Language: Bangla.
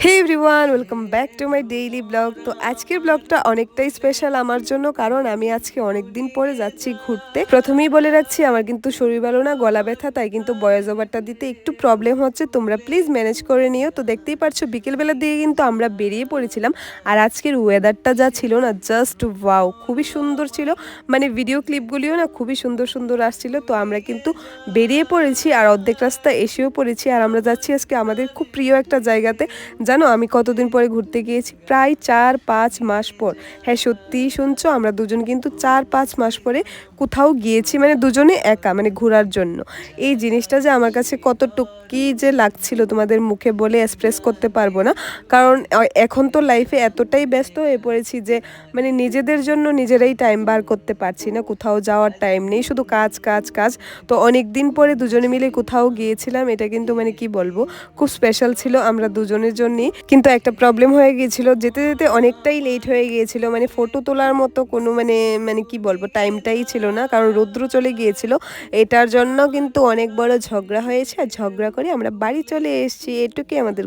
Hey everyone, welcome back to my daily blog. তো আজকের ব্লগটা অনেকটাই স্পেশাল আমার জন্য, কারণ আমি আজকে অনেক দিন পরে যাচ্ছি ঘুরতে। প্রথমেই বলে রাখছি, আমার কিন্তু শরীর ভালো না, গলা ব্যথা, তাই কিন্তু ভয়েস ওভারটা দিতে একটু প্রবলেম হচ্ছে, তোমরা প্লিজ ম্যানেজ করে নিও। তো দেখতেই পারছো বিকেলবেলার দিকে কিন্তু আমরা বেরিয়ে পড়েছিলাম, আর আজকের ওয়েদারটা যা ছিল না, জাস্ট ওয়াও, খুবই সুন্দর ছিল। মানে ভিডিও ক্লিপগুলিও না খুবই সুন্দর সুন্দর আসছিল। তো আমরা কিন্তু বেরিয়ে পড়েছি আর অর্ধেক রাস্তা এসেও পড়েছি, আর আমরা যাচ্ছি আজকে আমাদের খুব প্রিয় একটা জায়গাতে। জানো আমি কতদিন পরে ঘুরতে গিয়েছি? প্রায় ৪-৫ মাস পর। হ্যাঁ, সত্যিই শুনছো, আমরা দুজন কিন্তু ৪-৫ মাস পরে কোথাও গিয়েছি, মানে দুজনে একা, মানে ঘোরার জন্য। এই জিনিসটা যে আমার কাছে কতটুকি যে লাগছিল তোমাদের মুখে বলে এক্সপ্রেস করতে পারবো না। কারণ এখন তো লাইফে এতটাই ব্যস্ত হয়ে পড়েছি যে মানে নিজেদের জন্য নিজেরাই টাইম বার করতে পারছি না, কোথাও যাওয়ার টাইম নেই, শুধু কাজ কাজ কাজ। তো অনেক দিন পরে দুজনে মিলে কোথাও গিয়েছিলাম, এটা কিন্তু মানে কি বলবো, খুব স্পেশাল ছিল আমরা দুজনের জন্যই। কিন্তু একটা প্রবলেম হয়ে গিয়েছিল, যেতে যেতে অনেকটাই লেট হয়ে গিয়েছিল, মানে ফটো তোলার মতো কোনো মানে মানে কি বলবো টাইমটাই ছিল না, কারণ রৌদ্র চলে গিয়েছিল। এটার জন্য কিন্তু অনেক বড় ঝগড়া হয়েছে, আর ঝগড়া করে আমরা বাড়ি চলে এসেছি, এটুকুই আমাদের